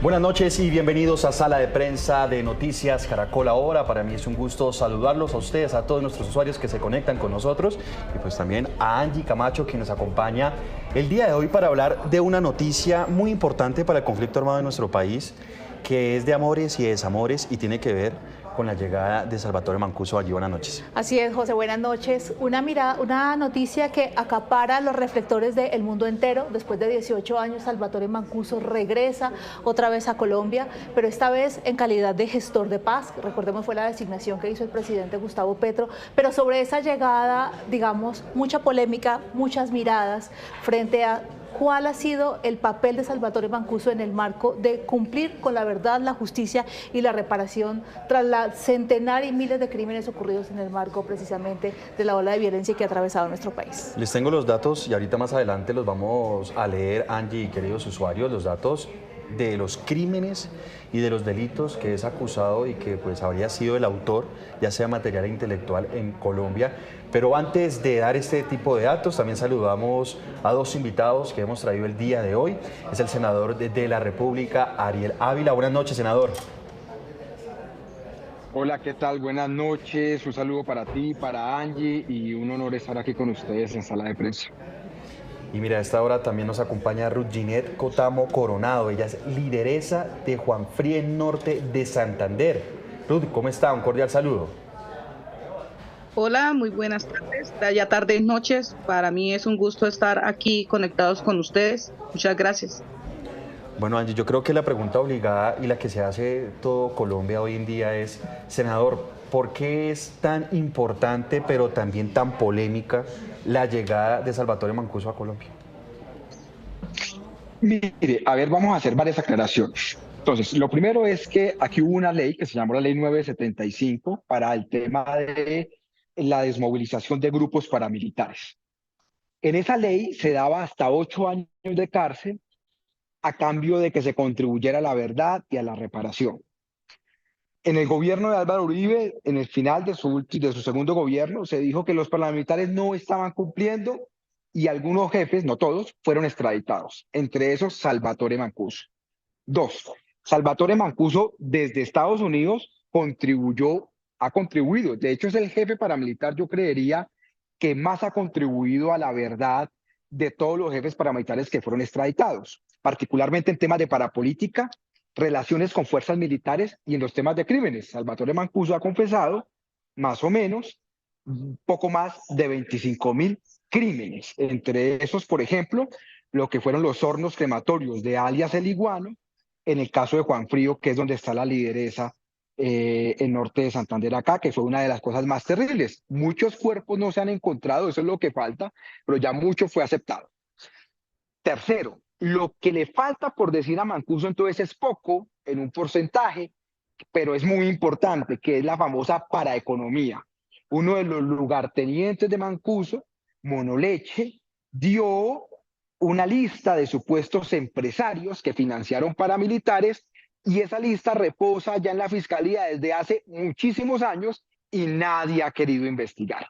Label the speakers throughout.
Speaker 1: Buenas noches y bienvenidos a Sala de Prensa de Noticias Caracol Ahora. Para mí es un gusto saludarlos a ustedes, a todos nuestros usuarios que se conectan con nosotros y pues también a Angie Camacho, quien nos acompaña el día de hoy para hablar de una noticia muy importante para el conflicto armado de nuestro país, que es de amores y desamores y tiene que ver con la llegada de Salvatore Mancuso allí. Buenas noches.
Speaker 2: Así es, José, buenas noches. Una noticia que acapara los reflectores del mundo entero. Después de 18 años, Salvatore Mancuso regresa otra vez a Colombia, pero esta vez en calidad de gestor de paz. Recordemos, fue la designación que hizo el presidente Gustavo Petro, pero sobre esa llegada, digamos, mucha polémica, muchas miradas frente a ¿cuál ha sido el papel de Salvatore Mancuso en el marco de cumplir con la verdad, la justicia y la reparación tras la centenar y miles de crímenes ocurridos en el marco precisamente de la ola de violencia que ha atravesado nuestro país?
Speaker 1: Les tengo los datos y ahorita más adelante los vamos a leer, Angie y queridos usuarios, los datos de los crímenes y de los delitos que es acusado y que pues habría sido el autor, ya sea material e intelectual, en Colombia. Pero antes de dar este tipo de datos, también saludamos a dos invitados que hemos traído el día de hoy. Es el senador de la República, Ariel Ávila. Buenas noches, senador.
Speaker 3: Hola, ¿qué tal? Buenas noches. Un saludo para ti, para Angie, y un honor estar aquí con ustedes en Sala de Prensa.
Speaker 1: Y mira, a esta hora también nos acompaña Ruth Ginette Cotamo Coronado. Ella es lideresa de Juan Fríe Norte de Santander. Ruth, ¿cómo está? Un cordial saludo.
Speaker 4: Hola, muy buenas tardes, ya tardes, noches. Para mí es un gusto estar aquí conectados con ustedes. Muchas gracias.
Speaker 1: Bueno, Angie, yo creo que la pregunta obligada y la que se hace todo Colombia hoy en día es, senador, ¿por qué es tan importante pero también tan polémica la llegada de Salvatore Mancuso a Colombia?
Speaker 3: Mire, a ver, vamos a hacer varias aclaraciones. Entonces, lo primero es que aquí hubo una ley que se llamó la Ley 975 para el tema de la desmovilización de grupos paramilitares. En esa ley se daba hasta 8 años de cárcel a cambio de que se contribuyera a la verdad y a la reparación. En el gobierno de Álvaro Uribe, en el final de su segundo gobierno, se dijo que los paramilitares no estaban cumpliendo y algunos jefes, no todos, fueron extraditados, entre esos Salvatore Mancuso. Dos, Salvatore Mancuso desde Estados Unidos ha contribuido, de hecho es el jefe paramilitar, yo creería, que más ha contribuido a la verdad de todos los jefes paramilitares que fueron extraditados, particularmente en temas de parapolítica, relaciones con fuerzas militares y en los temas de crímenes. Salvatore Mancuso ha confesado más o menos poco más de 25.000 crímenes, entre esos, por ejemplo, lo que fueron los hornos crematorios de alias El Iguano, en el caso de Juan Frío, que es donde está la lideresa en norte de Santander acá, que fue una de las cosas más terribles. Muchos cuerpos no se han encontrado, eso es lo que falta, pero ya mucho fue aceptado. Tercero, lo que le falta por decir a Mancuso entonces es poco en un porcentaje, pero es muy importante, que es la famosa paraeconomía. Uno de los lugartenientes de Mancuso, Monoleche, dio una lista de supuestos empresarios que financiaron paramilitares y esa lista reposa ya en la fiscalía desde hace muchísimos años y nadie ha querido investigar.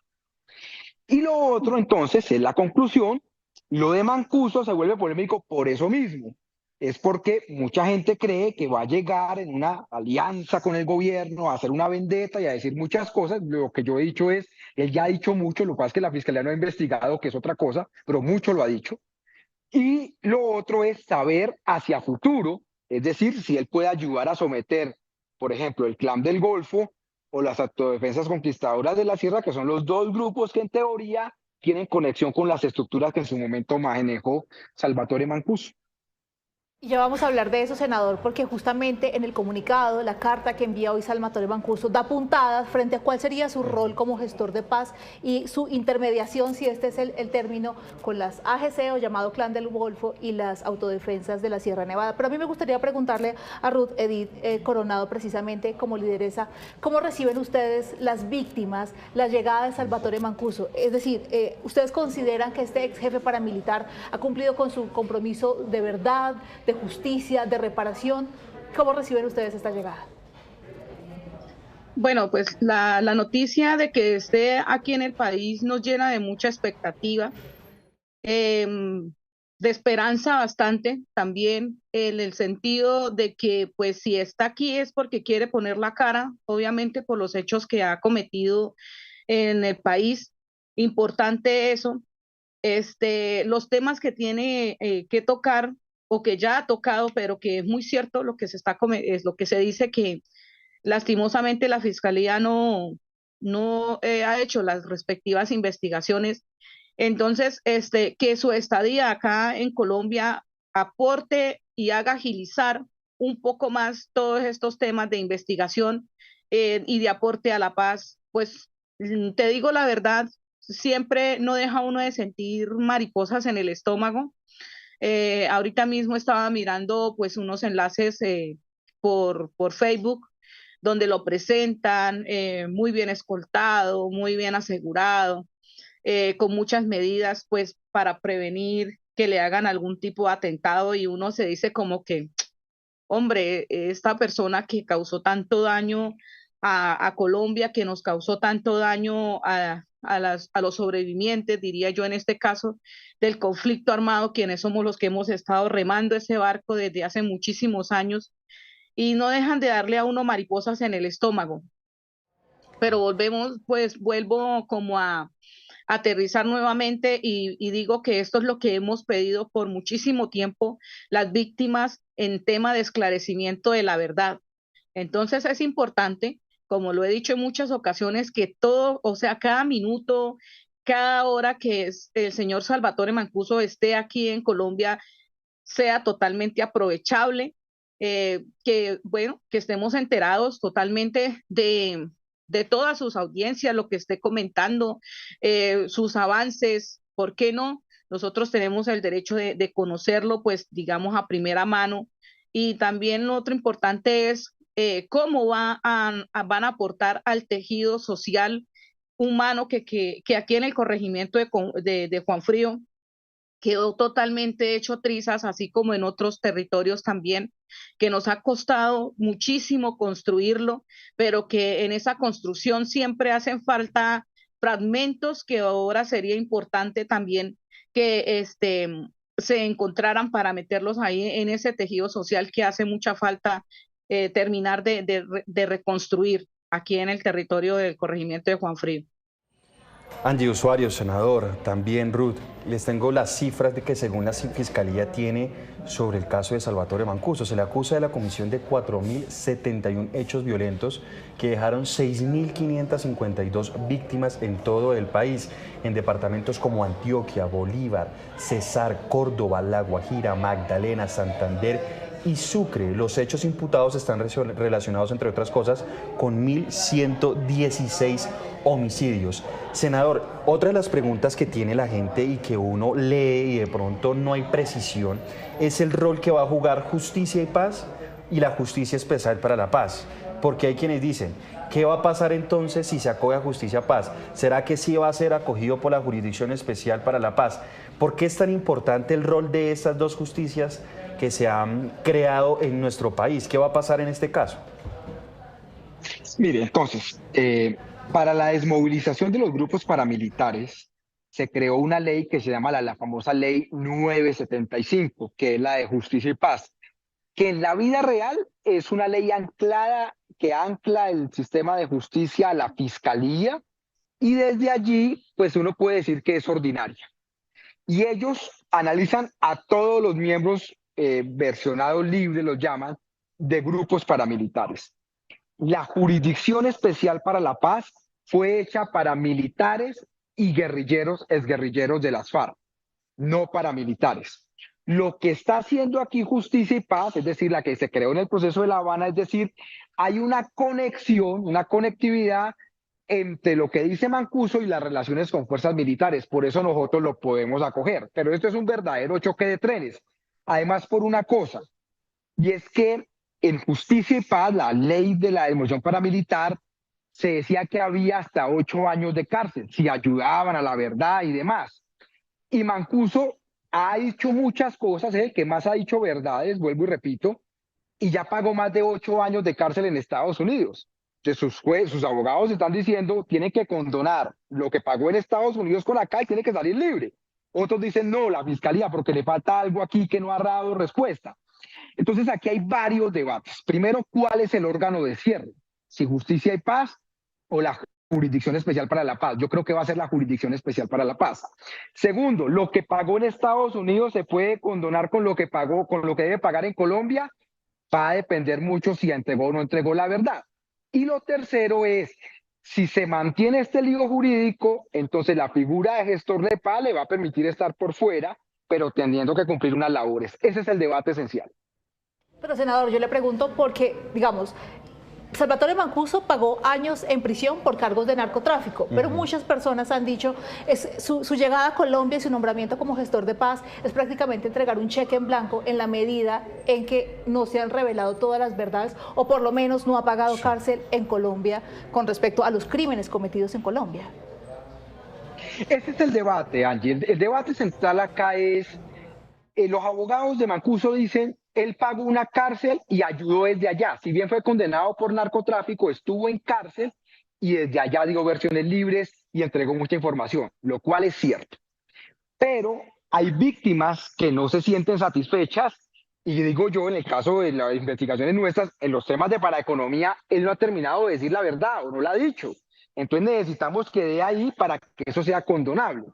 Speaker 3: Y lo otro entonces es la conclusión. Lo de Mancuso se vuelve polémico por eso mismo. Es porque mucha gente cree que va a llegar en una alianza con el gobierno, a hacer una vendetta y a decir muchas cosas. Lo que yo he dicho es, él ya ha dicho mucho, lo que pasa es que la fiscalía no ha investigado, que es otra cosa, pero mucho lo ha dicho. Y lo otro es saber hacia futuro, es decir, si él puede ayudar a someter, por ejemplo, el Clan del Golfo o las Autodefensas Conquistadoras de la Sierra, que son los dos grupos que en teoría tienen conexión con las estructuras que en su momento manejó Salvatore Mancuso.
Speaker 2: Y ya vamos a hablar de eso, senador, porque justamente en el comunicado, la carta que envía hoy Salvatore Mancuso da puntadas frente a cuál sería su rol como gestor de paz y su intermediación, si este es el término, con las AGC o llamado Clan del Golfo y las autodefensas de la Sierra Nevada. Pero a mí me gustaría preguntarle a Ruth Edith Coronado, precisamente como lideresa, ¿cómo reciben ustedes las víctimas, la llegada de Salvatore Mancuso? Es decir, ¿ustedes consideran que este ex jefe paramilitar ha cumplido con su compromiso de verdad, de justicia, de reparación? ¿Cómo reciben ustedes esta llegada?
Speaker 4: Bueno, pues la noticia de que esté aquí en el país nos llena de mucha expectativa. de esperanza bastante también en el sentido de que pues si está aquí es porque quiere poner la cara, obviamente por los hechos que ha cometido en el país. Importante eso. Los temas que tiene que tocar o que ya ha tocado, pero que es muy cierto lo que es lo que se dice que lastimosamente la fiscalía no ha hecho las respectivas investigaciones. Entonces, que su estadía acá en Colombia aporte y haga agilizar un poco más todos estos temas de investigación y de aporte a la paz, pues te digo la verdad, siempre no deja uno de sentir mariposas en el estómago. Ahorita mismo estaba mirando pues unos enlaces por Facebook donde lo presentan muy bien escoltado, muy bien asegurado, con muchas medidas pues para prevenir que le hagan algún tipo de atentado y uno se dice como que, hombre, esta persona que causó tanto daño a Colombia, que nos causó tanto daño a los sobrevivientes, diría yo en este caso, del conflicto armado, quienes somos los que hemos estado remando ese barco desde hace muchísimos años y no dejan de darle a uno mariposas en el estómago. Pero vuelvo como a aterrizar nuevamente y digo que esto es lo que hemos pedido por muchísimo tiempo las víctimas en tema de esclarecimiento de la verdad. Entonces es importante, como lo he dicho en muchas ocasiones, que todo, o sea, cada minuto, cada hora que el señor Salvatore Mancuso esté aquí en Colombia sea totalmente aprovechable, que bueno, que estemos enterados totalmente de todas sus audiencias, lo que esté comentando, sus avances, ¿por qué no? Nosotros tenemos el derecho de conocerlo, pues digamos a primera mano. Y también lo otro importante es cómo van a aportar al tejido social humano que aquí en el corregimiento de Juan Frío quedó totalmente hecho trizas, así como en otros territorios también, que nos ha costado muchísimo construirlo, pero que en esa construcción siempre hacen falta fragmentos que ahora sería importante también que se encontraran para meterlos ahí en ese tejido social que hace mucha falta terminar de reconstruir aquí en el territorio del corregimiento de Juan Frío.
Speaker 1: Angie, usuario, senador, también Ruth, les tengo las cifras de que según la Fiscalía tiene sobre el caso de Salvatore Mancuso. Se le acusa de la comisión de 4.071 hechos violentos que dejaron 6.552 víctimas en todo el país, en departamentos como Antioquia, Bolívar, Cesar, Córdoba, La Guajira, Magdalena, Santander y Sucre. Los hechos imputados están relacionados, entre otras cosas, con 1.116 homicidios. Senador, otra de las preguntas que tiene la gente y que uno lee y de pronto no hay precisión es el rol que va a jugar Justicia y Paz y la Justicia Especial para la Paz. Porque hay quienes dicen, ¿qué va a pasar entonces si se acoge a Justicia y Paz? ¿Será que sí va a ser acogido por la Jurisdicción Especial para la Paz? ¿Por qué es tan importante el rol de estas dos justicias que se han creado en nuestro país? ¿Qué va a pasar en este caso?
Speaker 3: Mire, entonces, para la desmovilización de los grupos paramilitares, se creó una ley que se llama la famosa Ley 975, que es la de Justicia y Paz, que en la vida real es una ley anclada, que ancla el sistema de justicia a la fiscalía, y desde allí, pues uno puede decir que es ordinaria. Y ellos analizan a todos los miembros versionados libres, los llaman, de grupos paramilitares. La Jurisdicción Especial para la Paz fue hecha para militares y guerrilleros, exguerrilleros de las FARC, no paramilitares. Lo que está haciendo aquí Justicia y Paz, es decir, la que se creó en el proceso de La Habana, es decir, hay una conexión, una conectividad entre lo que dice Mancuso y las relaciones con fuerzas militares. Por eso nosotros lo podemos acoger. Pero esto es un verdadero choque de trenes. Además, por una cosa, y es que en Justicia y Paz, la ley de la demolición paramilitar, se decía que había hasta 8 años de cárcel si ayudaban a la verdad y demás. Y Mancuso ha dicho muchas cosas, el que más ha dicho verdades, vuelvo y repito, y ya pagó más de 8 años de cárcel en Estados Unidos. Entonces sus abogados están diciendo, tiene que condonar lo que pagó en Estados Unidos con acá y tiene que salir libre. Otros dicen no, la fiscalía, porque le falta algo aquí que no ha dado respuesta. Entonces aquí hay varios debates. Primero, ¿cuál es el órgano de cierre? Si Justicia y Paz o la Jurisdicción Especial para la Paz. Yo creo que va a ser la Jurisdicción Especial para la Paz. Segundo, lo que pagó en Estados Unidos se puede condonar con lo que pagó, con lo que debe pagar en Colombia. Va a depender mucho si entregó o no entregó la verdad. Y lo tercero es, si se mantiene este lío jurídico, entonces la figura de gestor de paz le va a permitir estar por fuera, pero teniendo que cumplir unas labores. Ese es el debate esencial.
Speaker 2: Pero senador, yo le pregunto porque, digamos, Salvatore Mancuso pagó años en prisión por cargos de narcotráfico, pero muchas personas han dicho su llegada a Colombia y su nombramiento como gestor de paz es prácticamente entregar un cheque en blanco en la medida en que no se han revelado todas las verdades o por lo menos no ha pagado cárcel en Colombia con respecto a los crímenes cometidos en Colombia.
Speaker 3: Ese es el debate, Angie. El debate central acá es, los abogados de Mancuso dicen, él pagó una cárcel y ayudó desde allá. Si bien fue condenado por narcotráfico, estuvo en cárcel y desde allá dio versiones libres y entregó mucha información, lo cual es cierto. Pero hay víctimas que no se sienten satisfechas y digo yo, en el caso de las investigaciones nuestras, en los temas de paraeconomía, él no ha terminado de decir la verdad o no la ha dicho. Entonces necesitamos que dé ahí para que eso sea condonable.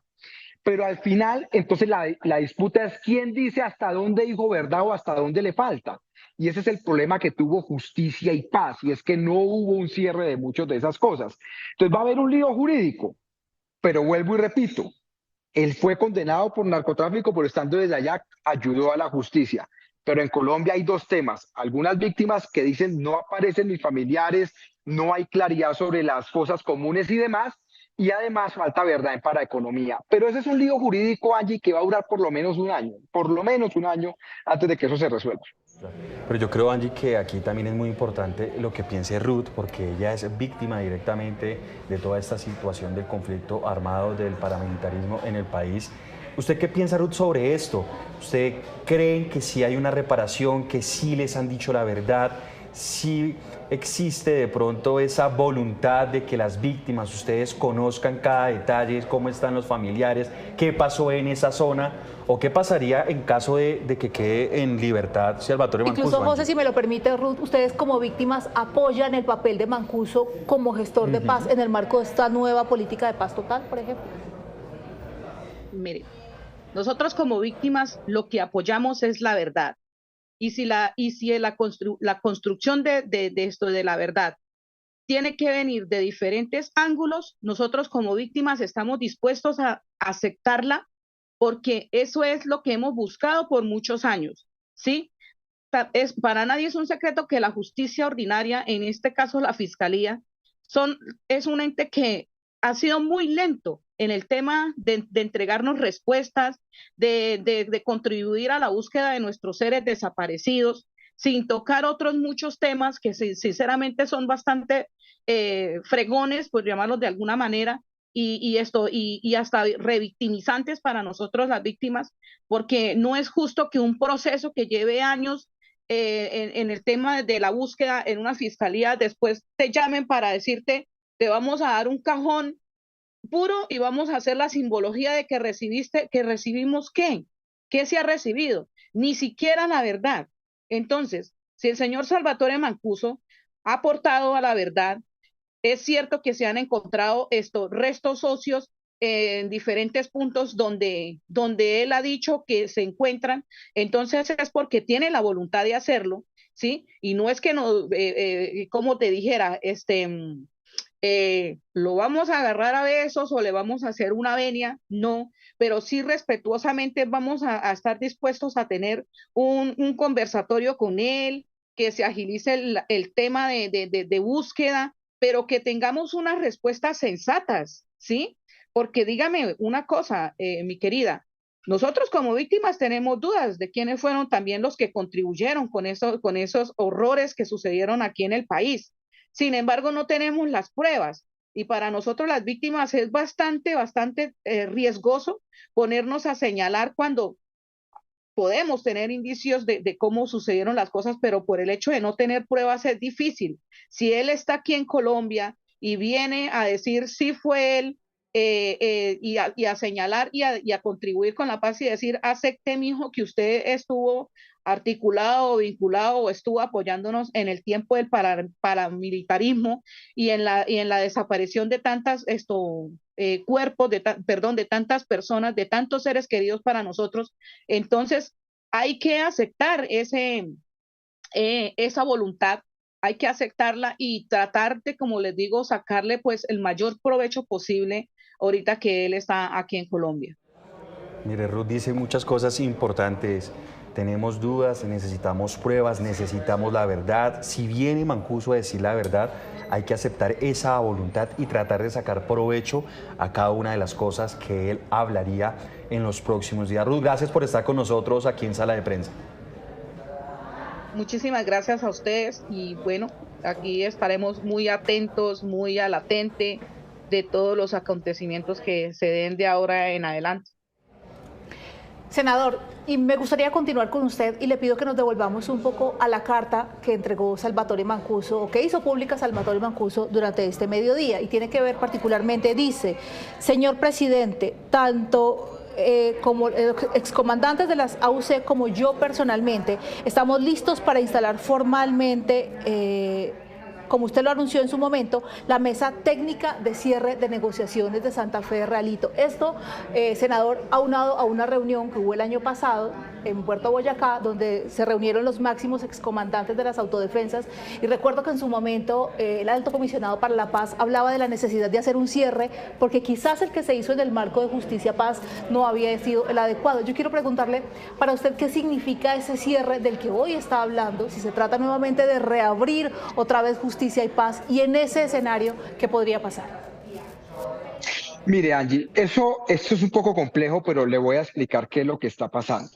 Speaker 3: Pero al final, entonces la disputa es quién dice hasta dónde dijo verdad o hasta dónde le falta. Y ese es el problema que tuvo Justicia y Paz, y es que no hubo un cierre de muchas de esas cosas. Entonces va a haber un lío jurídico, pero vuelvo y repito, él fue condenado por narcotráfico, por estando desde allá, ayudó a la justicia. Pero en Colombia hay dos temas. Algunas víctimas que dicen no aparecen mis familiares, no hay claridad sobre las fosas comunes y demás, y además falta verdad en paraeconomía. Pero ese es un lío jurídico, Angie, que va a durar por lo menos un año antes de que eso se resuelva.
Speaker 1: Pero yo creo, Angie, que aquí también es muy importante lo que piense Ruth, porque ella es víctima directamente de toda esta situación del conflicto armado, del paramilitarismo en el país. ¿Usted qué piensa, Ruth, sobre esto? ¿Usted cree que sí hay una reparación, que sí les han dicho la verdad? ¿Sí existe de pronto esa voluntad de que las víctimas, ustedes conozcan cada detalle, cómo están los familiares, qué pasó en esa zona? ¿O qué pasaría en caso de que quede en libertad Salvatore Mancuso?
Speaker 2: Incluso, José, si me lo permite, Ruth, ustedes como víctimas apoyan el papel de Mancuso como gestor de paz en el marco de esta nueva política de paz total, por ejemplo.
Speaker 4: Mire, nosotros como víctimas lo que apoyamos es la verdad. Y si la construcción de esto, de la verdad, tiene que venir de diferentes ángulos, nosotros como víctimas estamos dispuestos a aceptarla porque eso es lo que hemos buscado por muchos años, ¿sí? Para nadie es un secreto que la justicia ordinaria, en este caso la fiscalía, es un ente que ha sido muy lento en el tema de entregarnos respuestas, de contribuir a la búsqueda de nuestros seres desaparecidos, sin tocar otros muchos temas que sinceramente son bastante fregones, por llamarlos de alguna manera, y hasta revictimizantes para nosotros las víctimas, porque no es justo que un proceso que lleve años en el tema de la búsqueda en una fiscalía, después te llamen para decirte, te vamos a dar un cajón puro y vamos a hacer la simbología de que recibimos ¿qué se ha recibido? Ni siquiera la verdad. Entonces, si el señor Salvatore Mancuso ha aportado a la verdad, es cierto que se han encontrado estos restos óseos en diferentes puntos donde él ha dicho que se encuentran, entonces es porque tiene la voluntad de hacerlo, ¿sí? Y no es que no, como te dijera, lo vamos a agarrar a besos o le vamos a hacer una venia, no, pero sí respetuosamente vamos a estar dispuestos a tener un conversatorio con él, que se agilice el tema de búsqueda, pero que tengamos unas respuestas sensatas, ¿sí? Porque dígame una cosa, mi querida, nosotros como víctimas tenemos dudas de quiénes fueron también los que contribuyeron con esos horrores que sucedieron aquí en el país. Sin embargo, no tenemos las pruebas y para nosotros las víctimas es bastante riesgoso ponernos a señalar cuando podemos tener indicios de cómo sucedieron las cosas, pero por el hecho de no tener pruebas es difícil. Si él está aquí en Colombia y viene a decir si fue él, y a señalar y a contribuir con la paz y decir, acepte, mijo, que usted estuvo articulado o vinculado o estuvo apoyándonos en el tiempo del paramilitarismo y en la desaparición de tantas cuerpos, perdón, de tantas personas, de tantos seres queridos para nosotros. Entonces, hay que aceptar esa voluntad, hay que aceptarla y tratar de, como les digo, sacarle pues el mayor provecho posible ahorita que él está aquí en Colombia.
Speaker 1: Mire, Ruth dice muchas cosas importantes. Tenemos dudas, necesitamos pruebas, necesitamos la verdad. Si viene Mancuso a decir la verdad, hay que aceptar esa voluntad y tratar de sacar provecho a cada una de las cosas que él hablaría en los próximos días. Ruth, gracias por estar con nosotros aquí en Sala de Prensa.
Speaker 4: Muchísimas gracias a ustedes y bueno, aquí estaremos muy atentos, muy al latente de todos los acontecimientos que se den de ahora en adelante.
Speaker 2: Senador, y me gustaría continuar con usted y le pido que nos devolvamos un poco a la carta que entregó Salvatore Mancuso, o que hizo pública Salvatore Mancuso durante este mediodía, y tiene que ver particularmente, dice: señor presidente, tanto como excomandantes de las AUC como yo personalmente, estamos listos para instalar formalmente, como usted lo anunció en su momento, la mesa técnica de cierre de negociaciones de Santa Fe de Realito. Esto, senador, aunado a una reunión que hubo el año pasado en Puerto Boyacá, donde se reunieron los máximos excomandantes de las autodefensas, y recuerdo que en su momento el alto comisionado para la paz hablaba de la necesidad de hacer un cierre, porque quizás el que se hizo en el marco de Justicia Paz no había sido el adecuado. Yo quiero preguntarle para usted qué significa ese cierre del que hoy está hablando, si se trata nuevamente de reabrir otra vez Justicia y Paz, y en ese escenario, ¿qué podría pasar?
Speaker 3: Mire, Angie, esto es un poco complejo, pero le voy a explicar qué es lo que está pasando.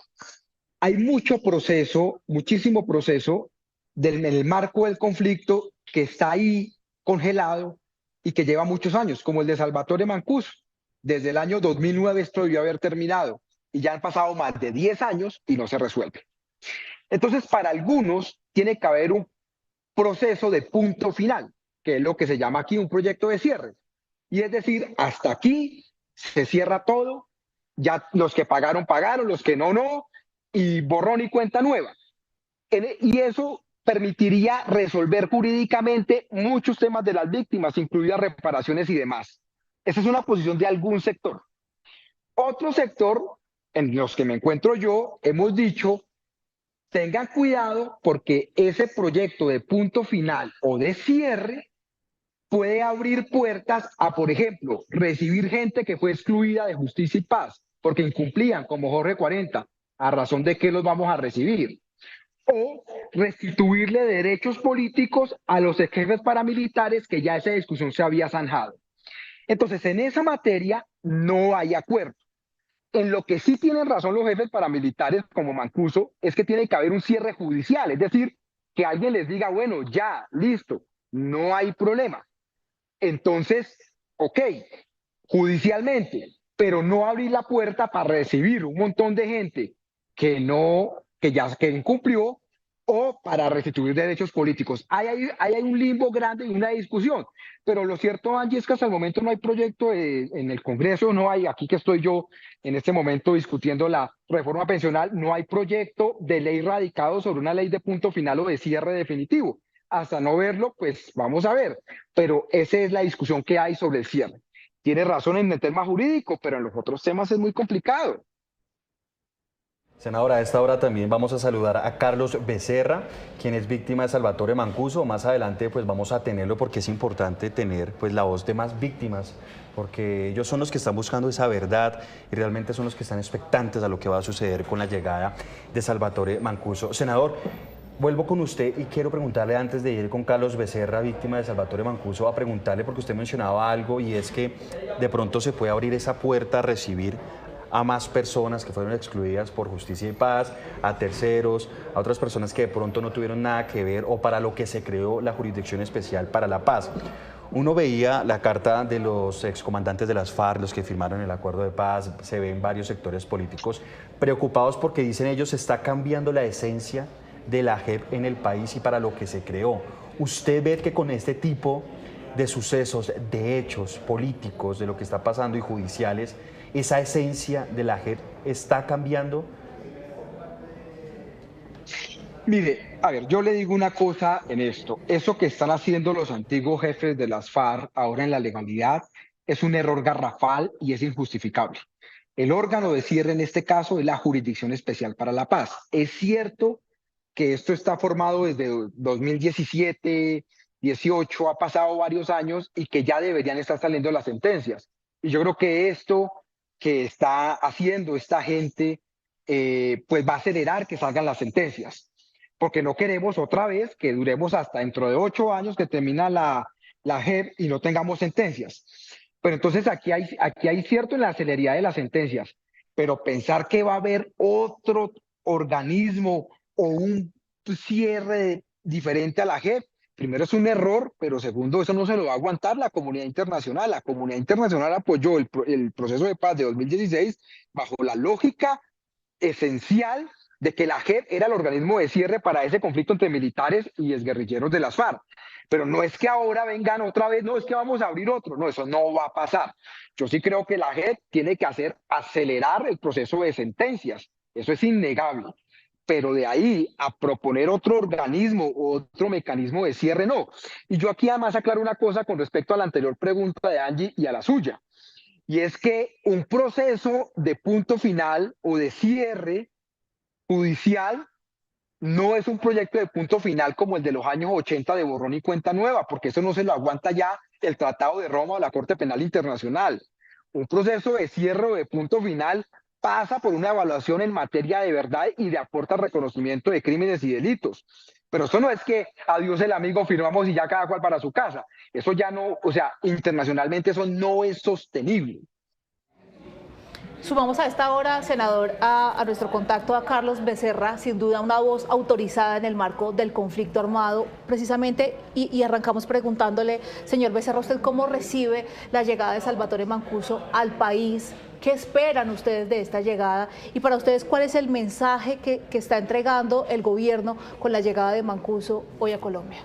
Speaker 3: Hay mucho proceso, muchísimo proceso en el marco del conflicto que está ahí congelado y que lleva muchos años, como el de Salvatore Mancuso. Desde el año 2009 esto debió haber terminado y ya han pasado más de 10 años y no se resuelve. Entonces, para algunos tiene que haber un proceso de punto final, que es lo que se llama aquí un proyecto de cierre. Y es decir, hasta aquí se cierra todo, ya los que pagaron, pagaron, los que no, no, y borrón y cuenta nueva. Y eso permitiría resolver jurídicamente muchos temas de las víctimas, incluidas reparaciones y demás. Esa es una posición de algún sector. Otro sector, en los que me encuentro yo, hemos dicho: tengan cuidado porque ese proyecto de punto final o de cierre puede abrir puertas a, por ejemplo, recibir gente que fue excluida de Justicia y Paz porque incumplían, como Jorge 40, a razón de que los vamos a recibir. O restituirle derechos políticos a los jefes paramilitares, que ya esa discusión se había zanjado. Entonces, en esa materia no hay acuerdo. En lo que sí tienen razón los jefes paramilitares, como Mancuso, es que tiene que haber un cierre judicial, es decir, que alguien les diga: bueno, ya, listo, no hay problema. Entonces, ok, judicialmente, pero no abrir la puerta para recibir un montón de gente que incumplió, o para restituir derechos políticos. Hay un limbo grande y una discusión, pero lo cierto, Angie, es que hasta el momento no hay proyecto en el Congreso, no hay, aquí que estoy yo en este momento discutiendo la reforma pensional, no hay proyecto de ley radicado sobre una ley de punto final o de cierre definitivo. Hasta no verlo, pues vamos a ver, pero esa es la discusión que hay sobre el cierre. Tiene razón en el tema jurídico, pero en los otros temas es muy complicado.
Speaker 1: Senadora, a esta hora también vamos a saludar a Carlos Becerra, quien es víctima de Salvatore Mancuso. Más adelante pues vamos a tenerlo, porque es importante tener pues la voz de más víctimas, porque ellos son los que están buscando esa verdad y realmente son los que están expectantes a lo que va a suceder con la llegada de Salvatore Mancuso. Senador, vuelvo con usted y quiero preguntarle, antes de ir con Carlos Becerra, víctima de Salvatore Mancuso, a preguntarle, porque usted mencionaba algo, y es que de pronto se puede abrir esa puerta a recibir a más personas que fueron excluidas por Justicia y Paz, a terceros, a otras personas que de pronto no tuvieron nada que ver, o para lo que se creó la Jurisdicción Especial para la Paz. Uno veía la carta de los excomandantes de las FARC, los que firmaron el acuerdo de paz, se ven varios sectores políticos preocupados porque dicen ellos: se está cambiando la esencia de la JEP en el país y para lo que se creó. ¿Usted ve que con este tipo de sucesos, de hechos políticos, de lo que está pasando y judiciales, esa esencia de la JEP está cambiando?
Speaker 3: Mire, a ver, yo le digo una cosa en esto. Eso que están haciendo los antiguos jefes de las FARC ahora en la legalidad es un error garrafal y es injustificable. El órgano de cierre en este caso es la Jurisdicción Especial para la Paz. Es cierto que esto está formado desde 2017, 18, ha pasado varios años y que ya deberían estar saliendo las sentencias. Y yo creo que esto que está haciendo esta gente, pues va a acelerar que salgan las sentencias, porque no queremos otra vez que duremos hasta dentro de 8 años que termina la JEP y no tengamos sentencias. Pero entonces aquí hay cierto en la celeridad de las sentencias, pero pensar que va a haber otro organismo o un cierre diferente a la JEP, primero es un error, pero segundo, eso no se lo va a aguantar la comunidad internacional. La comunidad internacional apoyó el proceso de paz de 2016 bajo la lógica esencial de que la JEP era el organismo de cierre para ese conflicto entre militares y exguerrilleros de las FARC. Pero no es que ahora vengan otra vez, no es que vamos a abrir otro, no, eso no va a pasar. Yo sí creo que la JEP tiene que acelerar el proceso de sentencias, eso es innegable. Pero de ahí a proponer otro organismo o otro mecanismo de cierre, no. Y yo aquí además aclaro una cosa con respecto a la anterior pregunta de Angie y a la suya. Y es que un proceso de punto final o de cierre judicial no es un proyecto de punto final como el de los años 80 de borrón y cuenta nueva, porque eso no se lo aguanta ya el Tratado de Roma o la Corte Penal Internacional. Un proceso de cierre o de punto final pasa por una evaluación en materia de verdad y de aporta reconocimiento de crímenes y delitos. Pero eso no es que adiós el amigo, firmamos y ya cada cual para su casa. Eso ya no, o sea, internacionalmente eso no es sostenible.
Speaker 2: Sumamos a esta hora, senador, a nuestro contacto a Carlos Becerra, sin duda una voz autorizada en el marco del conflicto armado, precisamente, y arrancamos preguntándole, señor Becerra, ¿usted cómo recibe la llegada de Salvatore Mancuso al país? ¿Qué esperan ustedes de esta llegada? Y para ustedes, ¿cuál es el mensaje que está entregando el gobierno con la llegada de Mancuso hoy a Colombia?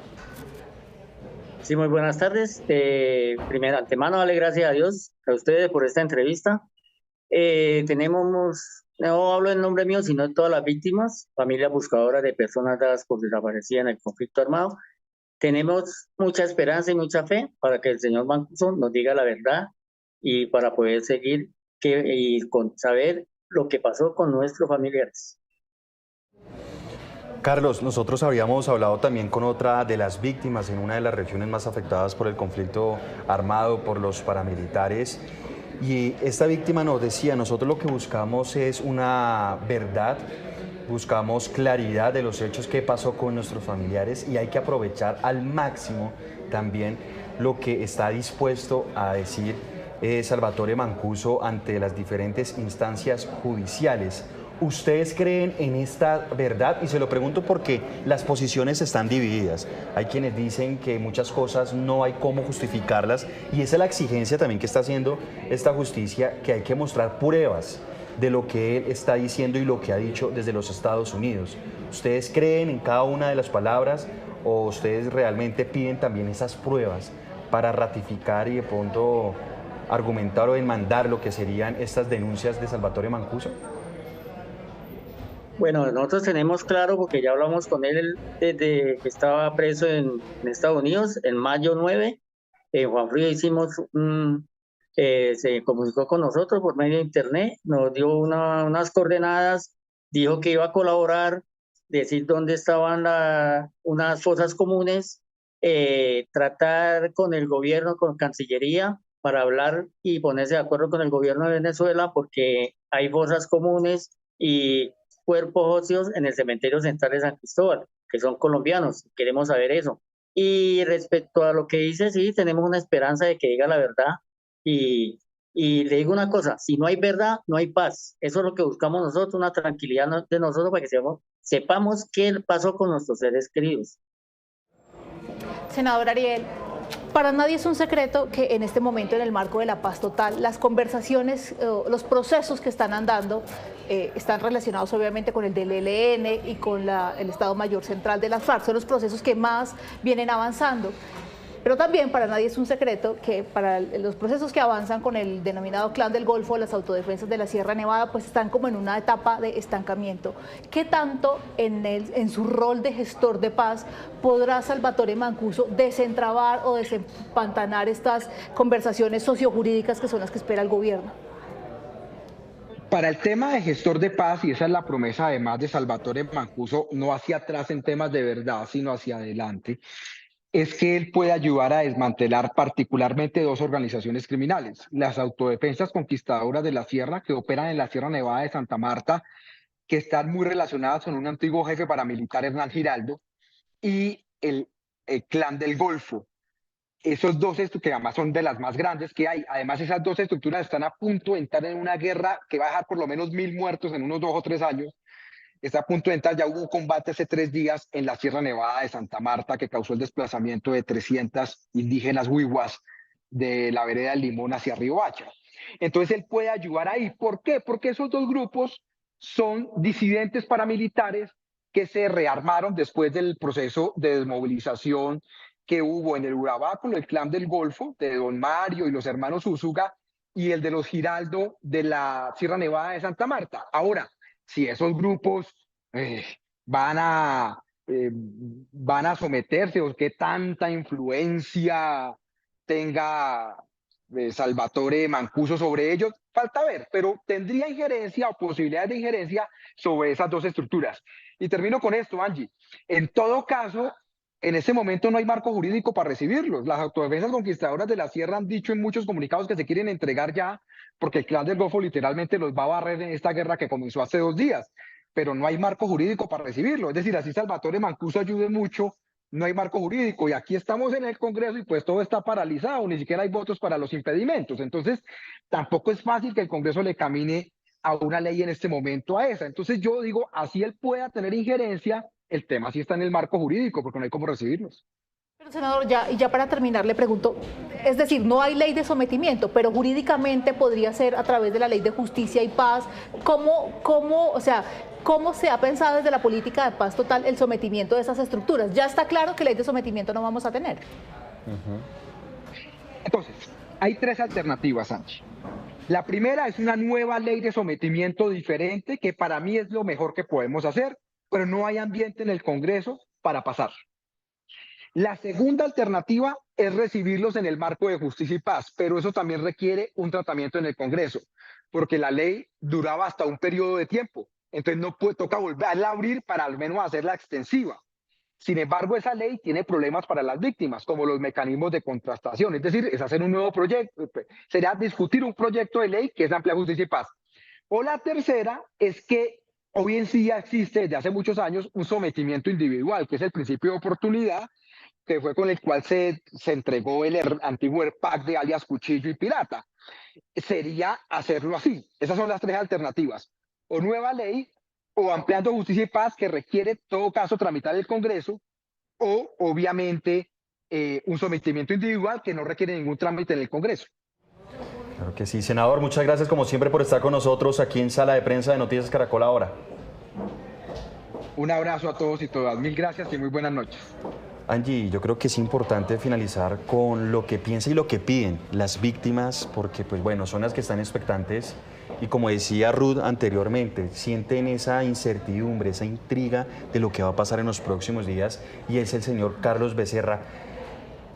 Speaker 5: Sí, muy buenas tardes. Primero, antemano, darle gracias a Dios, a ustedes por esta entrevista. No hablo en nombre mío, sino de todas las víctimas, familias buscadoras de personas dadas por desaparecidas en el conflicto armado. Tenemos mucha esperanza y mucha fe para que el señor Mancuso nos diga la verdad y para poder seguir y saber lo que pasó con nuestros familiares.
Speaker 1: Carlos, nosotros habíamos hablado también con otra de las víctimas en una de las regiones más afectadas por el conflicto armado, por los paramilitares. Y esta víctima nos decía, nosotros lo que buscamos es una verdad, buscamos claridad de los hechos que pasó con nuestros familiares y hay que aprovechar al máximo también lo que está dispuesto a decir Salvatore Mancuso ante las diferentes instancias judiciales. ¿Ustedes creen en esta verdad? Y se lo pregunto porque las posiciones están divididas. Hay quienes dicen que muchas cosas no hay cómo justificarlas y esa es la exigencia también que está haciendo esta justicia, que hay que mostrar pruebas de lo que él está diciendo y lo que ha dicho desde los Estados Unidos. ¿Ustedes creen en cada una de las palabras o ustedes realmente piden también esas pruebas para ratificar y de pronto argumentar o enmendar lo que serían estas denuncias de Salvatore Mancuso?
Speaker 5: Bueno, nosotros tenemos claro, porque ya hablamos con él desde que estaba preso en Estados Unidos, en mayo 9, en Juan Frío se comunicó con nosotros por medio de internet, nos dio unas coordenadas, dijo que iba a colaborar, decir dónde estaban unas fosas comunes, tratar con el gobierno, con Cancillería, para hablar y ponerse de acuerdo con el gobierno de Venezuela, porque hay fosas comunes y cuerpos óseos en el cementerio central de San Cristóbal, que son colombianos, queremos saber eso. Y respecto a lo que dice, sí, tenemos una esperanza de que diga la verdad, y le digo una cosa, si no hay verdad, no hay paz. Eso es lo que buscamos nosotros, una tranquilidad de nosotros para que sepamos qué pasó con nuestros seres queridos.
Speaker 2: Senador Ariel, para nadie es un secreto que en este momento, en el marco de la paz total, las conversaciones, los procesos que están andando están relacionados obviamente con el del ELN y con el Estado Mayor Central de las FARC. Son los procesos que más vienen avanzando. Pero también para nadie es un secreto que para los procesos que avanzan con el denominado Clan del Golfo, las autodefensas de la Sierra Nevada, pues están como en una etapa de estancamiento. ¿Qué tanto en su rol de gestor de paz podrá Salvatore Mancuso desentrabar o desempantanar estas conversaciones sociojurídicas que son las que espera el gobierno?
Speaker 3: Para el tema de gestor de paz, y esa es la promesa además de Salvatore Mancuso, no hacia atrás en temas de verdad, sino hacia adelante, es que él puede ayudar a desmantelar particularmente dos organizaciones criminales, las Autodefensas Conquistadoras de la Sierra, que operan en la Sierra Nevada de Santa Marta, que están muy relacionadas con un antiguo jefe paramilitar, Hernán Giraldo, y el Clan del Golfo. Esos dos, que además son de las más grandes que hay. Además, esas dos estructuras están a punto de entrar en una guerra que va a dejar por lo menos 1000 muertos en unos 2 o 3 años. Está a punto de entrar, ya hubo un combate hace 3 días en la Sierra Nevada de Santa Marta que causó el desplazamiento de 300 indígenas huihuas de la vereda del Limón hacia Riohacha. Entonces él puede ayudar ahí. ¿Por qué? Porque esos dos grupos son disidentes paramilitares que se rearmaron después del proceso de desmovilización que hubo en el Urabá con el Clan del Golfo, de Don Mario y los hermanos Úsuga, y el de los Giraldo de la Sierra Nevada de Santa Marta. Ahora, si esos grupos van a someterse, o qué tanta influencia tenga Salvatore Mancuso sobre ellos, falta ver, pero tendría injerencia o posibilidades de injerencia sobre esas dos estructuras. Y termino con esto, Angie. En todo caso, en ese momento no hay marco jurídico para recibirlos. Las Autodefensas Conquistadoras de la Sierra han dicho en muchos comunicados que se quieren entregar ya, porque el Clan del Golfo literalmente los va a barrer en esta guerra que comenzó hace 2 días, pero no hay marco jurídico para recibirlo. Es decir, así Salvatore Mancuso ayude mucho, no hay marco jurídico, y aquí estamos en el Congreso y pues todo está paralizado, ni siquiera hay votos para los impedimentos. Entonces, tampoco es fácil que el Congreso le camine a una ley en este momento a esa. Entonces yo digo, así él pueda tener injerencia, el tema sí está en el marco jurídico, porque no hay cómo recibirlos.
Speaker 2: Pero, senador, ya para terminar le pregunto, es decir, no hay ley de sometimiento, pero jurídicamente podría ser a través de la Ley de Justicia y Paz. ¿Cómo se ha pensado desde la política de paz total el sometimiento de esas estructuras? Ya está claro que ley de sometimiento no vamos a tener.
Speaker 3: Entonces, hay 3 alternativas, Sánchez. La primera es una nueva ley de sometimiento diferente, que para mí es lo mejor que podemos hacer, pero no hay ambiente en el Congreso para pasar. La segunda alternativa es recibirlos en el marco de justicia y paz, pero eso también requiere un tratamiento en el Congreso, porque la ley duraba hasta un periodo de tiempo, entonces toca volverla a abrir para al menos hacerla extensiva. Sin embargo, esa ley tiene problemas para las víctimas, como los mecanismos de contrastación, es decir, es hacer un nuevo proyecto, sería discutir un proyecto de ley que es amplia justicia y paz. O la tercera es que hoy en día existe desde hace muchos años un sometimiento individual, que es el principio de oportunidad, que fue con el cual se entregó el antiguo ERPAC de alias Cuchillo y Pirata. Sería hacerlo así. Esas son las 3 alternativas. O nueva ley, o ampliando justicia y paz, que requiere en todo caso tramitar el Congreso, o obviamente un sometimiento individual que no requiere ningún trámite en el Congreso.
Speaker 1: Claro que sí. Senador, muchas gracias como siempre por estar con nosotros aquí en Sala de Prensa de Noticias Caracol Ahora.
Speaker 3: Un abrazo a todos y todas. 1000 gracias y muy buenas noches.
Speaker 1: Angie, yo creo que es importante finalizar con lo que piensan y lo que piden las víctimas, porque pues bueno, son las que están expectantes y como decía Ruth anteriormente, sienten esa incertidumbre, esa intriga de lo que va a pasar en los próximos días, y es el señor Carlos Becerra.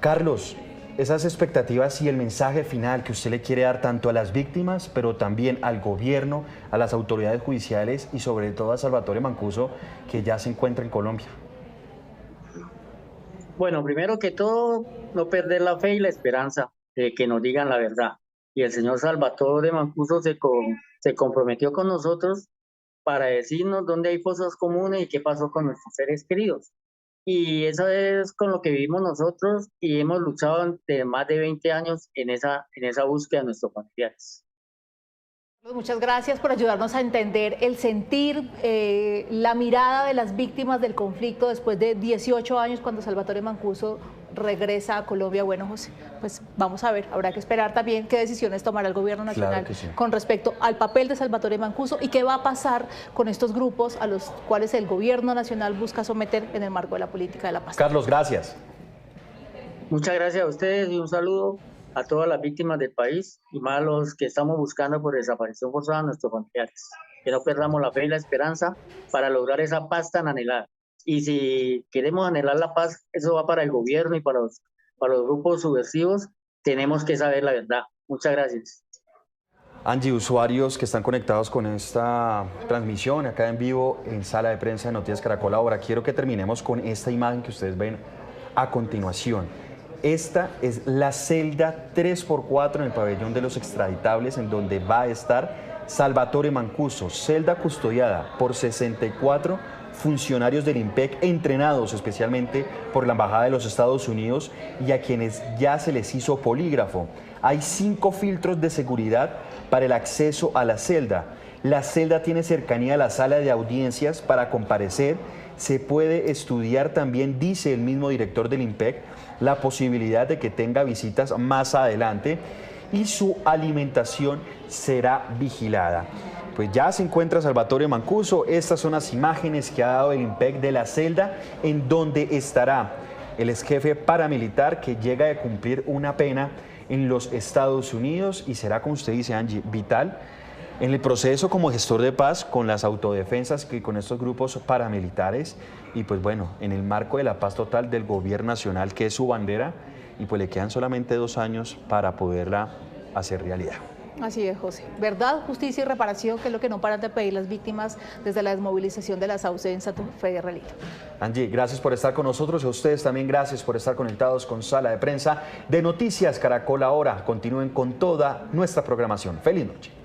Speaker 1: Carlos, esas expectativas y el mensaje final que usted le quiere dar tanto a las víctimas, pero también al gobierno, a las autoridades judiciales y sobre todo a Salvatore Mancuso, que ya se encuentra en Colombia.
Speaker 5: Bueno, primero que todo, no perder la fe y la esperanza de que nos digan la verdad. Y el señor Salvatore Mancuso se comprometió con nosotros para decirnos dónde hay fosas comunes y qué pasó con nuestros seres queridos. Y eso es con lo que vivimos nosotros y hemos luchado de más de 20 años en esa búsqueda de nuestros familiares.
Speaker 2: Muchas gracias por ayudarnos a entender el sentir, la mirada de las víctimas del conflicto después de 18 años cuando Salvatore Mancuso regresa a Colombia. Bueno, José, pues vamos a ver, habrá que esperar también qué decisiones tomará el gobierno nacional con respecto al papel de Salvatore Mancuso y qué va a pasar con estos grupos a los cuales el gobierno nacional busca someter en el marco de la política de la paz.
Speaker 1: Carlos, gracias.
Speaker 5: Muchas gracias a ustedes y un saludo a todas las víctimas del país y más a los que estamos buscando por desaparición forzada a nuestros familiares. Que no perdamos la fe y la esperanza para lograr esa paz tan anhelada. Y si queremos anhelar la paz, eso va para el gobierno y para los grupos subversivos, tenemos que saber la verdad. Muchas gracias.
Speaker 1: Angie, usuarios que están conectados con esta transmisión acá en vivo en Sala de Prensa de Noticias Caracol Ahora, quiero que terminemos con esta imagen que ustedes ven a continuación. Esta es la celda 3x4 en el pabellón de los extraditables, en donde va a estar Salvatore Mancuso, celda custodiada por 64 funcionarios del IMPEC entrenados especialmente por la Embajada de los Estados Unidos y a quienes ya se les hizo polígrafo. Hay 5 filtros de seguridad para el acceso a la celda. La celda tiene cercanía a la sala de audiencias para comparecer. Se puede estudiar también, dice el mismo director del IMPEC, la posibilidad de que tenga visitas más adelante y su alimentación será vigilada. Pues ya se encuentra Salvatore Mancuso. Estas son las imágenes que ha dado el IMPEC de la celda en donde estará el exjefe paramilitar que llega a cumplir una pena en los Estados Unidos y será, como usted dice, Angie, vital en el proceso como gestor de paz con las autodefensas y con estos grupos paramilitares y pues bueno, en el marco de la paz total del gobierno nacional, que es su bandera, y pues le quedan solamente 2 años para poderla hacer realidad.
Speaker 2: Así es, José. Verdad, justicia y reparación, que es lo que no paran de pedir las víctimas desde la desmovilización de las AUC en Santa Fe de Relito.
Speaker 1: Angie, gracias por estar con nosotros y a ustedes también gracias por estar conectados con Sala de Prensa de Noticias Caracol Ahora. Continúen con toda nuestra programación. Feliz noche.